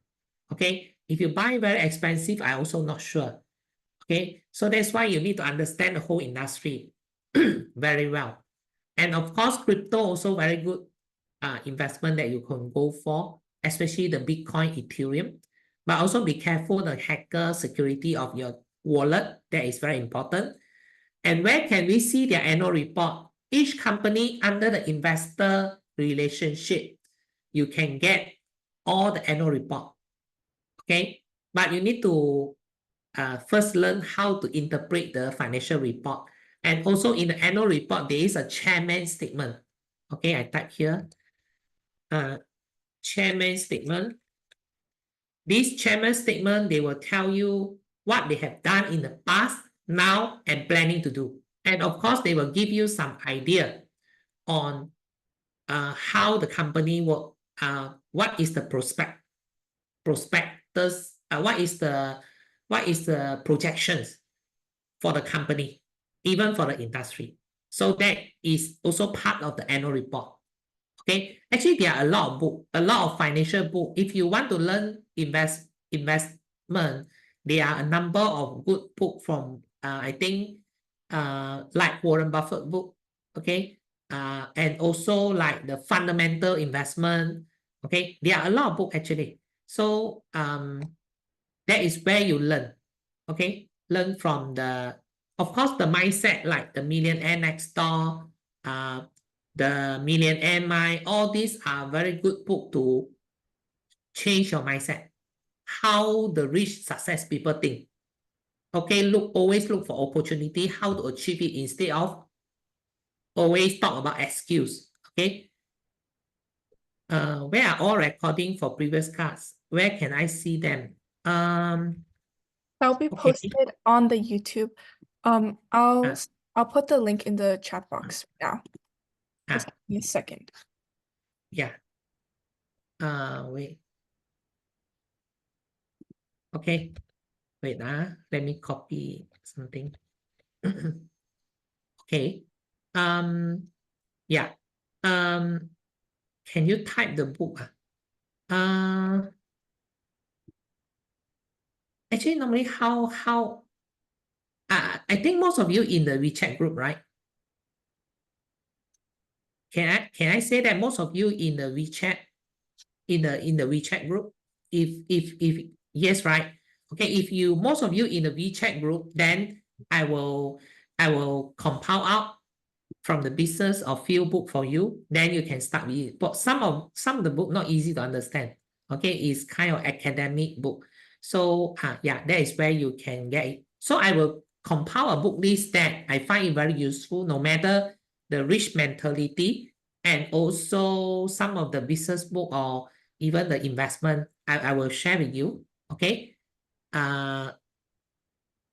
Okay, if you buy very expensive, I also not sure. Okay, so that's why you need to understand the whole industry. very well. And of course, crypto also very good investment that you can go for, especially the Bitcoin, Ethereum. But also be careful the hacker security of your wallet. That is very important. And where can we see their annual report? Each company under the investor relationship, you can get all the annual report. Okay, but you need to first learn how to interpret the financial report. And also in the annual report, there is a chairman statement. Okay, I type here. Chairman statement. This chairman statement, they will tell you what they have done in the past, now, and planning to do. And of course, they will give you some idea on how the company will, what is the prospectus, what is the projections for the company, even for the industry. So that is also part of the annual report. Okay, actually there are a lot of book, a lot of financial book. If you want to learn investment, there are a number of good book from I think like Warren Buffett book, okay, and also like the fundamental investment. Okay, there are a lot of book actually. So that is where you learn. Okay, learn from the, of course, the mindset like the Millionaire Next Door, the Millionaire Mind, all these are very good book to change your mindset. How the rich success people think. Okay, always look for opportunity, how to achieve it instead of always talk about excuse. Okay. Where are all recording for previous class? Where can I see them?
That'll be
Okay.
posted on the YouTube. I'll put the link in the chat box now. Just give me a second.
Yeah. Wait. Okay. Wait, let me copy something. Okay. Yeah. Can you type the book? Actually, normally how I think most of you in the WeChat group, right? Can I say that most of you in the WeChat, in the WeChat group? If yes, right? Okay, if you most of you in the WeChat group, then I will compile out from the business or field book for you. Then you can start with it. But some of the book not easy to understand. Okay, it's kind of academic book. So yeah, that is where you can get it. So I will compile a book list that I find it very useful, no matter the rich mentality, and also some of the business book or even the investment. I will share with you. Okay.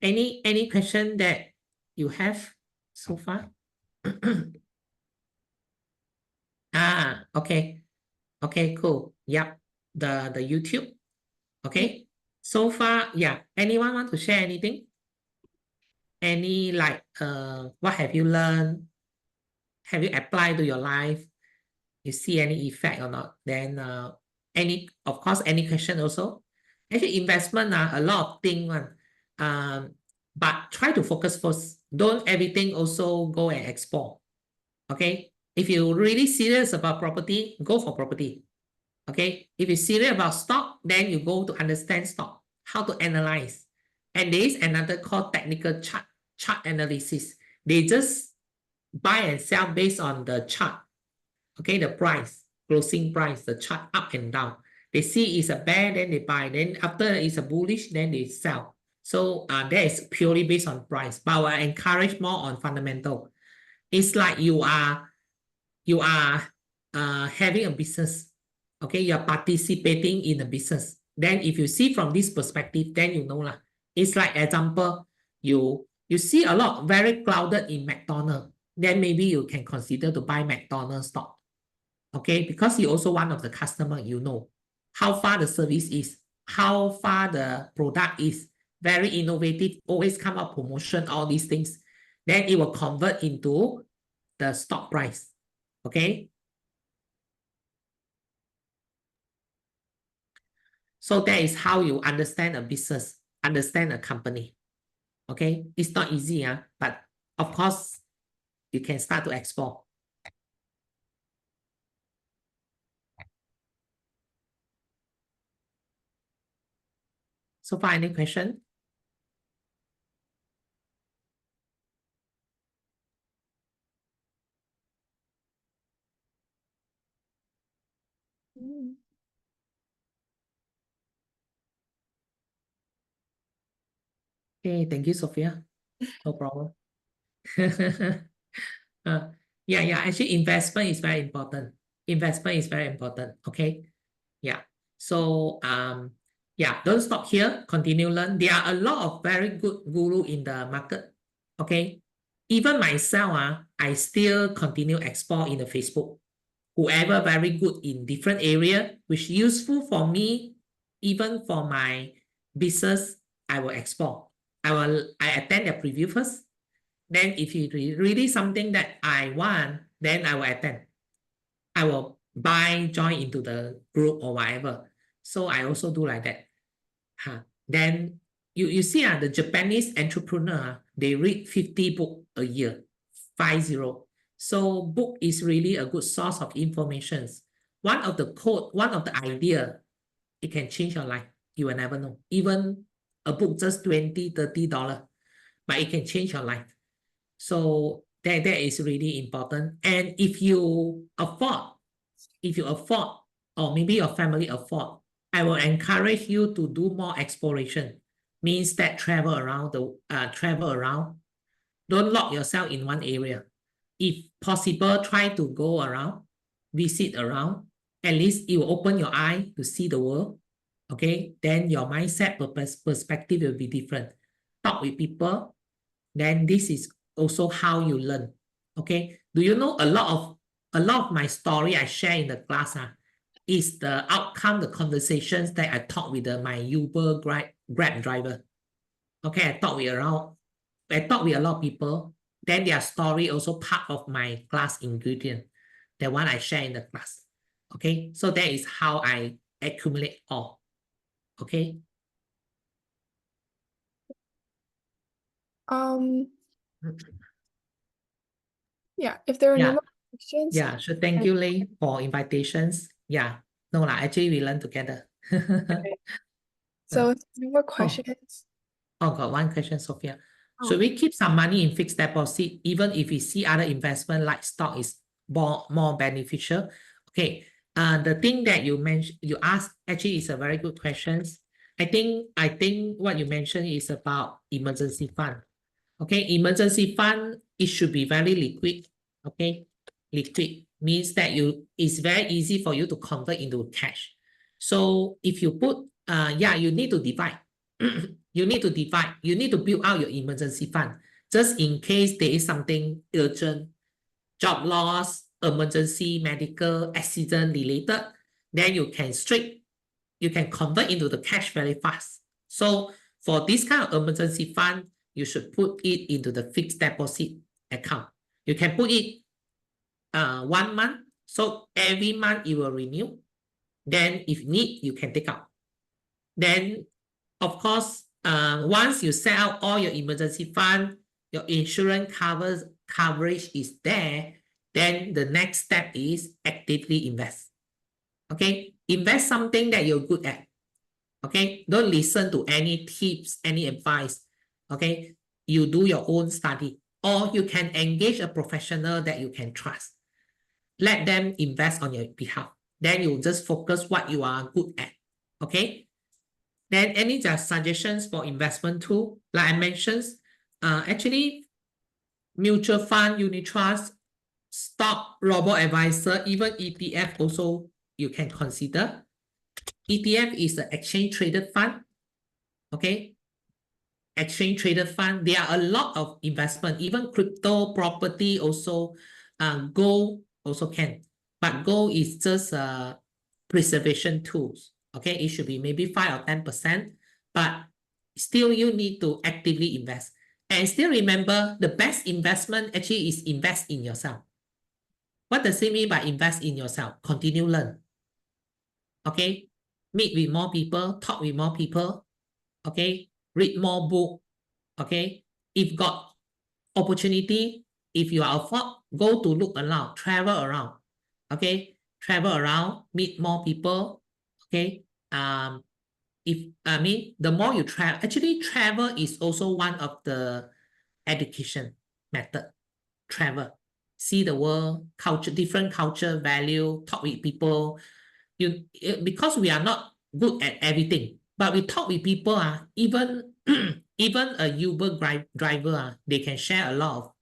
Any question that you have so far? Okay. Okay, cool. Yep. The YouTube. Okay. So far, yeah. Anyone want to share anything? Any like what have you learned? Have you applied to your life? You see any effect or not? Then any, of course, any question also. Actually, investment a lot of things one. But try to focus first. Don't everything also go and explore. Okay. If you're really serious about property, go for property. Okay. If you're serious about stock, then you go to understand stock, how to analyze. And there is another called technical chart analysis. They just buy and sell based on the chart. Okay, the price, closing price, the chart up and down. They see it's a bear, then they buy. Then after it's a bullish, then they sell. So that is purely based on price. But I encourage more on fundamental. It's like you are having a business. Okay, you are participating in a business. Then if you see from this perspective, then you know lah. It's like example, you see a lot very crowded in McDonald's. Then maybe you can consider to buy McDonald's stock. Okay, because you also one of the customer, you know how far the service is, how far the product is, very innovative, always come up promotion, all these things. Then it will convert into the stock price. Okay. So that is how you understand a business, understand a company. Okay, it's not easy, but of course, you can start to explore. So far, any question?
Mm.
Okay, thank you, Sophia. No problem. Yeah. Actually, investment is very important. Investment is very important. Okay. Yeah. So yeah, don't stop here. Continue learn. There are a lot of very good guru in the market. Okay. Even myself, I still continue explore in the Facebook. Whoever very good in different area, which useful for me, even for my business, I will explore. I attend the preview first. Then if it really something that I want, then I will attend. I will join into the group or whatever. So I also do like that. Then you see the Japanese entrepreneur, they read 50 books a year, 50. So book is really a good source of information. One of the code, one of the idea, it can change your life. You will never know. Even a book just $20-$30, but it can change your life. So that is really important. And if you afford, or maybe your family afford, I will encourage you to do more exploration. Means that travel around. Don't lock yourself in one area. If possible, try to go around, visit around. At least it will open your eye to see the world. Okay, then your mindset perspective will be different. Talk with people. Then this is also how you learn. Okay, do you know a lot of my story I share in the class is the outcome, the conversations that I talk with my Uber Grab driver. Okay, I talk with a lot of people. Then their story also part of my class ingredient. The one I share in the class. Okay, so that is how I accumulate all. Okay.
Yeah, if there are no
Yeah.
more questions.
Yeah, so thank you, Lei, for invitations. Yeah, no lah, actually we learn together.
So if there are no more
Oh,
questions.
got one question, Sophia.
Oh.
Should we keep some money in fixed deposit even if we see other investment like stock is more beneficial? Okay, the thing that you mentioned, you asked actually is a very good question. I think what you mentioned is about emergency fund. Okay, emergency fund, it should be very liquid. Okay, liquid means that it's very easy for you to convert into cash. So if you put, you need to divide. You need to divide. You need to build out your emergency fund just in case there is something urgent, job loss, emergency, medical, accident related. Then you can convert into the cash very fast. So for this kind of emergency fund, you should put it into the fixed deposit account. You can put it 1 month. So every month it will renew. Then if need, you can take out. Then, of course, once you set out all your emergency fund, your insurance coverage is there, then the next step is actively invest. Okay, invest something that you're good at. Okay, don't listen to any tips, any advice. Okay, you do your own study, or you can engage a professional that you can trust. Let them invest on your behalf. Then you just focus what you are good at. Okay. Then any just suggestions for investment tool? Like I mentioned, actually, mutual fund, unit trust, stock, robo-advisor, even ETF also you can consider. ETF is an exchange traded fund. Okay. Exchange traded fund. There are a lot of investment, even crypto, property also, gold also can. But gold is just preservation tools. Okay, it should be maybe 5 or 10%, but still you need to actively invest. And still remember, the best investment actually is invest in yourself. What does it mean by invest in yourself? Continue learn. Okay, meet with more people, talk with more people. Okay, read more book. Okay, if got opportunity, if you are afford, go to look around, travel around. Okay, travel around, meet more people. Okay, if I mean the more you travel, actually travel is also one of the education method. Travel, see the world, culture, different culture, value, talk with people. Because we are not good at everything, but we talk with people. Even even a Uber driver, they can share a lot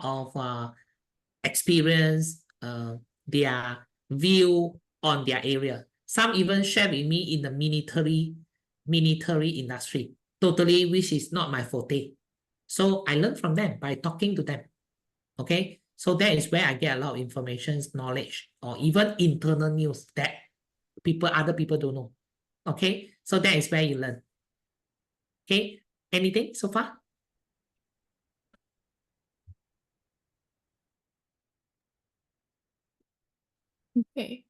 of experience, their view on their area. Some even share with me in the military industry, totally, which is not my forte. So I learn from them by talking to them. Okay, so that is where I get a lot of information, knowledge, or even internal news that other people don't know. Okay, so that is where you learn. Okay, anything so far?
Okay.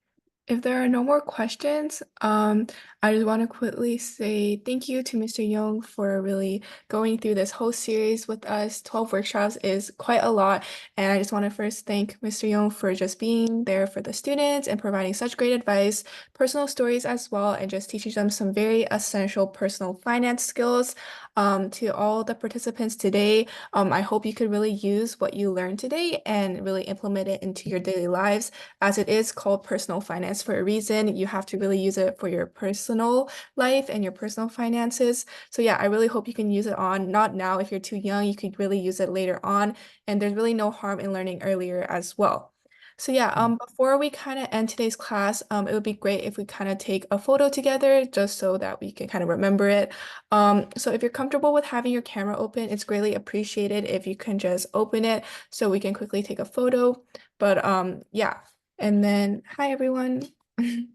If there are no more questions, I just want to quickly say thank you to Mr. Yong for really going through this whole series with us. 12 workshops is quite a lot. And I just want to first thank Mr. Yong for just being there for the students and providing such great advice, personal stories as well, and just teaching them some very essential personal finance skills. To all the participants today, I hope you could really use what you learned today and really implement it into your daily lives, as it is called personal finance for a reason. You have to really use it for your personal life and your personal finances. So yeah, I really hope you can use it on, not now if you're too young, you could really use it later on. And there's really no harm in learning earlier as well. So yeah, before we kind of end today's class, it would be great if we kind of take a photo together just so that we can kind of remember it. So if you're comfortable with having your camera open, it's greatly appreciated if you can just open it so we can quickly take a photo. But yeah. And then, hi everyone.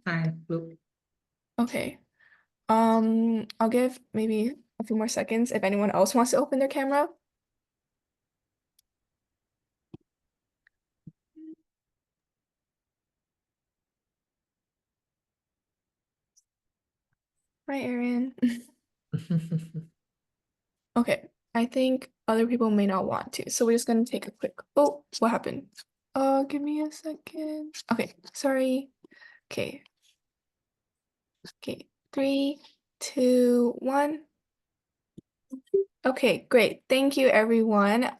Hi, look.
Okay. I'll give maybe a few more seconds if anyone else wants to open their camera. Hi, Erin. Okay, I think other people may not want to, so we're just gonna take a quick. Oh, what happened? Give me a second. Okay, sorry. Okay. Okay, 3, 2, 1. Okay, great. Thank you, everyone.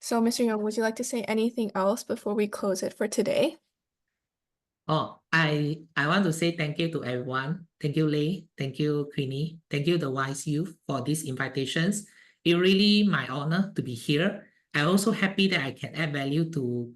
So Mr. Young, would you like to say anything else before we close it for today?
Oh, I want to say thank you to everyone. Thank you, Lei. Thank you, Queenie. Thank you, the Wise Youth, for these invitations. It's really my honor to be here. I'm also happy that I can add value to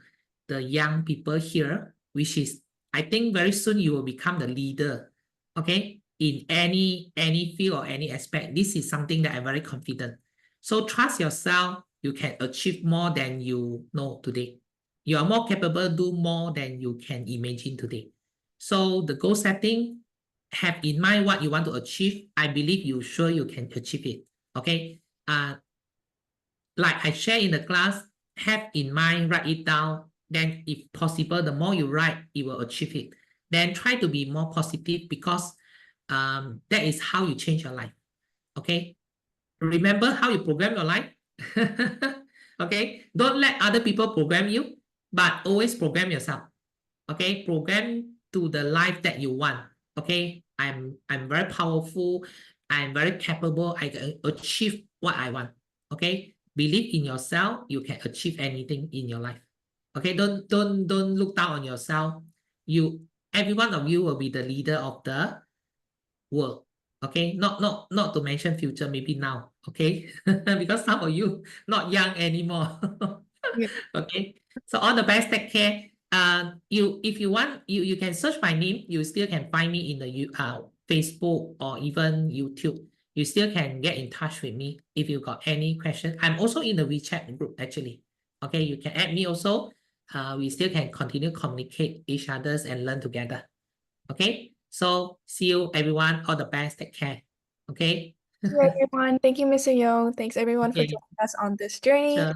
the young people here, which is, I think very soon you will become the leader, okay? In any field or any aspect. This is something that I'm very confident. So trust yourself, you can achieve more than you know today. You are more capable, do more than you can imagine today. So the goal setting, have in mind what you want to achieve. I believe you can achieve it. Okay. Like I share in the class, have in mind, write it down. Then if possible, the more you write, you will achieve it. Then try to be more positive, because that is how you change your life. Okay. Remember how you program your life. Okay. Don't let other people program you, but always program yourself. Okay. Program to the life that you want. Okay. I'm very powerful. I'm very capable. I can achieve what I want. Okay. Believe in yourself. You can achieve anything in your life. Okay. Don't look down on yourself. Every one of you will be the leader of the world. Okay, not to mention future, maybe now. Okay, because some of you not young anymore.
Yeah.
Okay, so all the best. Take care. If you want, you can search my name. You still can find me in the Facebook or even YouTube. You still can get in touch with me if you got any question. I'm also in the WeChat group actually. Okay, you can add me also. We still can continue communicate each others and learn together. Okay, so see you everyone. All the best. Take care. Okay.
Thank you, everyone. Thank you, Mr. Young. Thanks, everyone, for
Okay.
joining us on this journey.
Sure.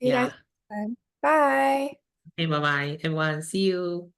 See you guys
Yeah.
next time. Bye.
Okay. Bye bye, everyone. See you.